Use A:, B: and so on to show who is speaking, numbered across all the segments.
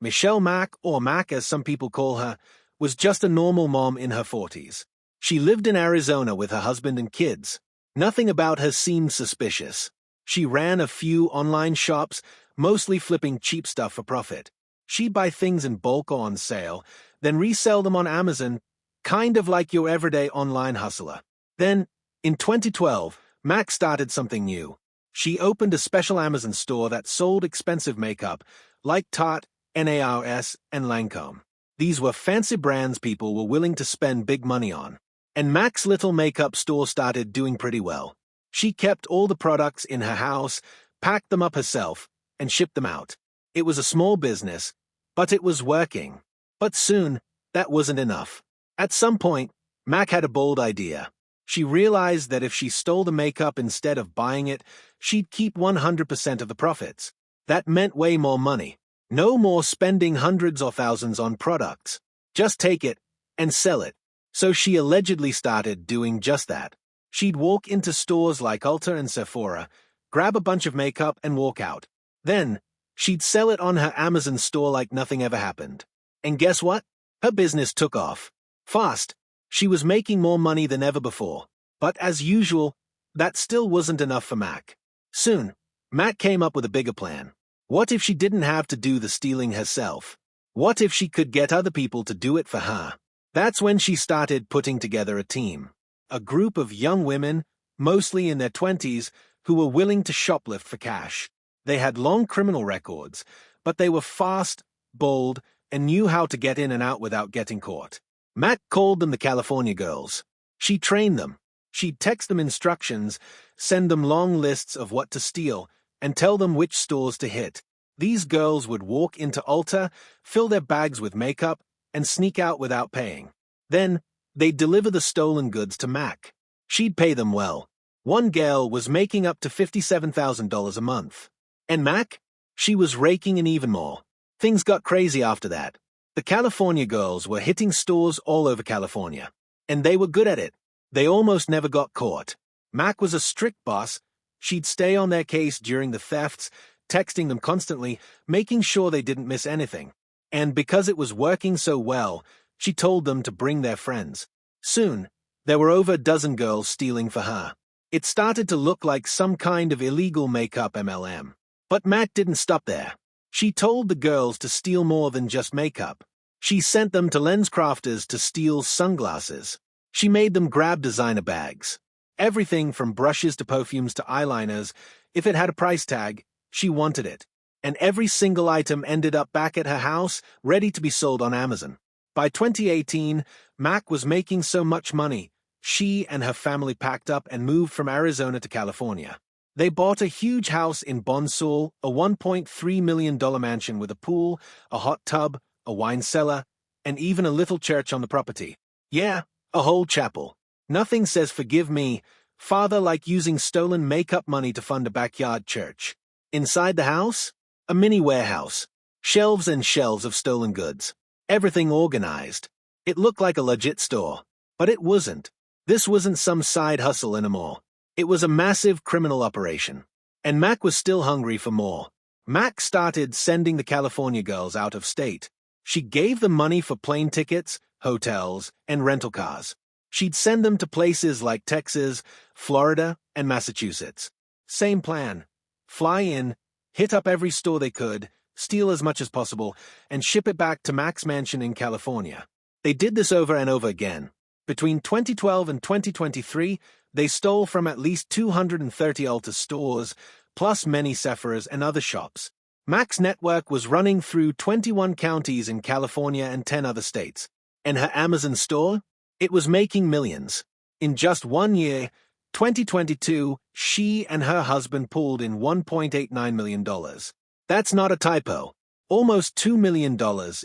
A: Michelle Mack, or Mac as some people call her, was just a normal mom in her 40s. She lived in Arizona with her husband and kids. Nothing about her seemed suspicious. She ran a few online shops, mostly flipping cheap stuff for profit. She'd buy things in bulk or on sale, then resell them on Amazon, kind of like your everyday online hustler. Then, in 2012, Mac started something new. She opened a special Amazon store that sold expensive makeup, like Tarte, NARS, and Lancome. These were fancy brands people were willing to spend big money on. And Mac's little makeup store started doing pretty well. She kept all the products in her house, packed them up herself, and shipped them out. It was a small business, but it was working. But soon, that wasn't enough. At some point, Mac had a bold idea. She realized that if she stole the makeup instead of buying it, she'd keep 100% of the profits. That meant way more money. No more spending hundreds or thousands on products. Just take it and sell it. So she allegedly started doing just that. She'd walk into stores like Ulta and Sephora, grab a bunch of makeup and walk out. Then, she'd sell it on her Amazon store like nothing ever happened. And guess what? Her business took off. Fast. She was making more money than ever before. But as usual, that still wasn't enough for Mac. Soon, Mac came up with a bigger plan. What if she didn't have to do the stealing herself? What if she could get other people to do it for her? That's when she started putting together a team. A group of young women, mostly in their 20s, who were willing to shoplift for cash. They had long criminal records, but they were fast, bold, and knew how to get in and out without getting caught. Mac called them the California Girls. She trained them. She'd text them instructions, send them long lists of what to steal, and tell them which stores to hit. These girls would walk into Ulta, fill their bags with makeup, and sneak out without paying. Then, they'd deliver the stolen goods to Mac. She'd pay them well. One gal was making up to $57,000 a month. And Mac? She was raking in even more. Things got crazy after that. The California Girls were hitting stores all over California. And they were good at it. They almost never got caught. Mac was a strict boss. She'd stay on their case during the thefts, texting them constantly, making sure they didn't miss anything. And because it was working so well, she told them to bring their friends. Soon, there were over a dozen girls stealing for her. It started to look like some kind of illegal makeup MLM. But Mac didn't stop there. She told the girls to steal more than just makeup. She sent them to lens crafters to steal sunglasses. She made them grab designer bags. Everything from brushes to perfumes to eyeliners. If it had a price tag, she wanted it. And every single item ended up back at her house, ready to be sold on Amazon. By 2018, Mac was making so much money, she and her family packed up and moved from Arizona to California. They bought a huge house in Bonsall, a $1.3 million mansion with a pool, a hot tub, a wine cellar, and even a little church on the property. Yeah, a whole chapel. Nothing says forgive me, Father, like using stolen makeup money to fund a backyard church. Inside the house? A mini warehouse. Shelves and shelves of stolen goods. Everything organized. It looked like a legit store. But it wasn't. This wasn't some side hustle anymore. It was a massive criminal operation. And Mac was still hungry for more. Mac started sending the California Girls out of state. She gave them money for plane tickets, hotels, and rental cars. She'd send them to places like Texas, Florida, and Massachusetts. Same plan. Fly in, hit up every store they could, steal as much as possible, and ship it back to Mac's mansion in California. They did this over and over again. Between 2012 and 2023, they stole from at least 230 Ulta stores, plus many Sephoras and other shops. Mac's network was running through 21 counties in California and 10 other states. And her Amazon store? It was making millions. In just 1 year, 2022, she and her husband pulled in $1.89 million. That's not a typo. Almost $2 million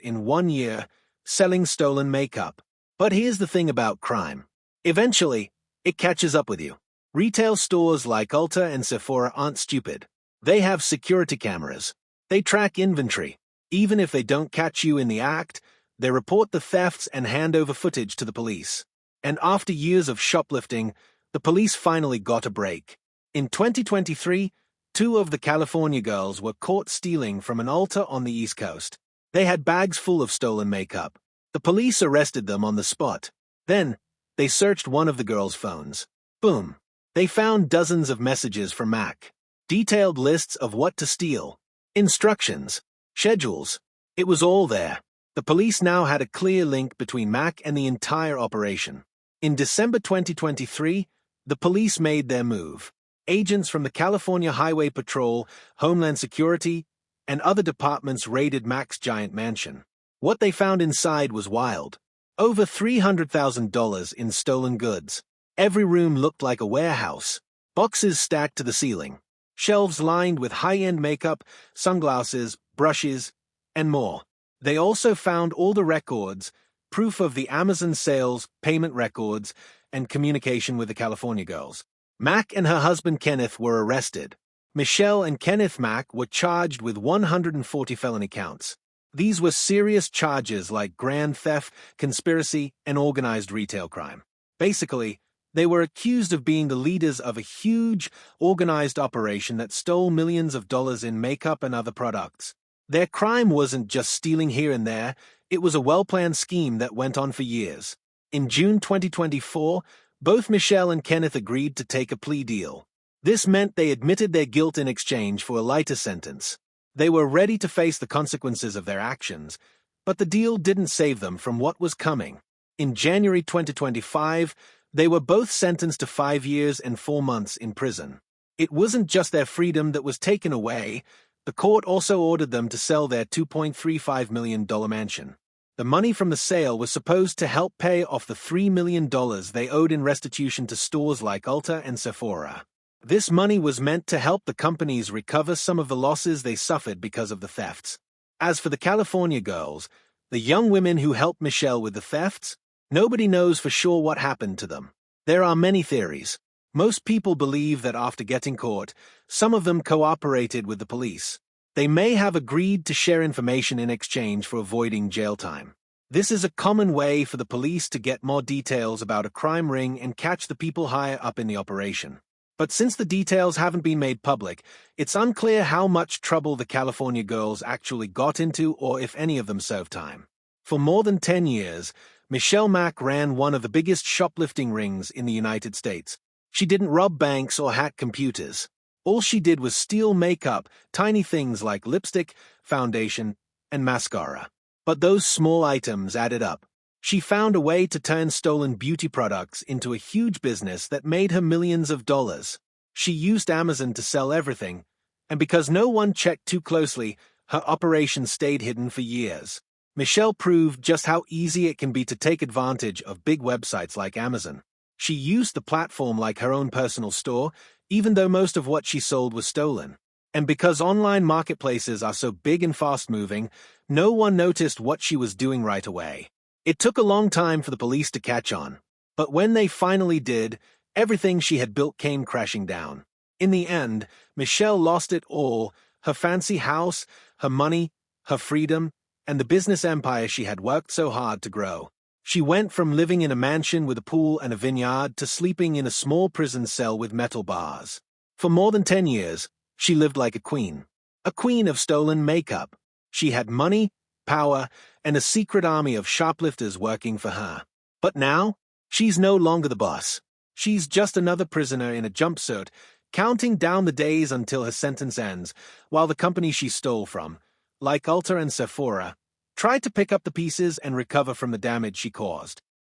A: in 1 year, selling stolen makeup. But here's the thing about crime. Eventually, it catches up with you. Retail stores like Ulta and Sephora aren't stupid. They have security cameras. They track inventory. Even if they don't catch you in the act, they report the thefts and hand over footage to the police. And after years of shoplifting, the police finally got a break. In 2023, 2 of the California Girls were caught stealing from an Ulta on the East Coast. They had bags full of stolen makeup. The police arrested them on the spot. Then, they searched one of the girls' phones. Boom. They found dozens of messages from Mac. Detailed lists of what to steal. Instructions. Schedules. It was all there. The police now had a clear link between Mac and the entire operation. In December 2023, the police made their move. Agents from the California Highway Patrol, Homeland Security, and other departments raided Mac's giant mansion. What they found inside was wild. Over $300,000 in stolen goods. Every room looked like a warehouse. Boxes stacked to the ceiling. Shelves lined with high-end makeup, sunglasses, brushes, and more. They also found all the records, proof of the Amazon sales, payment records, and communication with the California girls. Mac and her husband Kenneth were arrested. Michelle and Kenneth Mack were charged with 140 felony counts. These were serious charges like grand theft, conspiracy, and organized retail crime. Basically, they were accused of being the leaders of a huge, organized operation that stole millions of dollars in makeup and other products. Their crime wasn't just stealing here and there, it was a well-planned scheme that went on for years. In June 2024, both Michelle and Kenneth agreed to take a plea deal. This meant they admitted their guilt in exchange for a lighter sentence. They were ready to face the consequences of their actions, but the deal didn't save them from what was coming. In January 2025, they were both sentenced to 5 years and 4 months in prison. It wasn't just their freedom that was taken away. The court also ordered them to sell their $2.35 million mansion. The money from the sale was supposed to help pay off the $3 million they owed in restitution to stores like Ulta and Sephora. This money was meant to help the companies recover some of the losses they suffered because of the thefts. As for the California girls, the young women who helped Michelle with the thefts, nobody knows for sure what happened to them. There are many theories. Most people believe that after getting caught, some of them cooperated with the police. They may have agreed to share information in exchange for avoiding jail time. This is a common way for the police to get more details about a crime ring and catch the people higher up in the operation. But since the details haven't been made public, it's unclear how much trouble the California girls actually got into or if any of them served time. For more than 10 years, Michelle Mack ran one of the biggest shoplifting rings in the United States. She didn't rob banks or hack computers. All she did was steal makeup, tiny things like lipstick, foundation, and mascara. But those small items added up. She found a way to turn stolen beauty products into a huge business that made her millions of dollars. She used Amazon to sell everything, and because no one checked too closely, her operation stayed hidden for years. Michelle proved just how easy it can be to take advantage of big websites like Amazon. She used the platform like her own personal store, even though most of what she sold was stolen. And because online marketplaces are so big and fast-moving, no one noticed what she was doing right away. It took a long time for the police to catch on. But when they finally did, everything she had built came crashing down. In the end, Michelle lost it all: her fancy house, her money, her freedom, and the business empire she had worked so hard to grow. She went from living in a mansion with a pool and a vineyard to sleeping in a small prison cell with metal bars. For more than 10 years, she lived like a queen of stolen makeup. She had money, power, and a secret army of shoplifters working for her. But now, she's no longer the boss. She's just another prisoner in a jumpsuit, counting down the days until her sentence ends, while the company she stole from, like Ulta and Sephora, tried to pick up the pieces and recover from the damage she caused.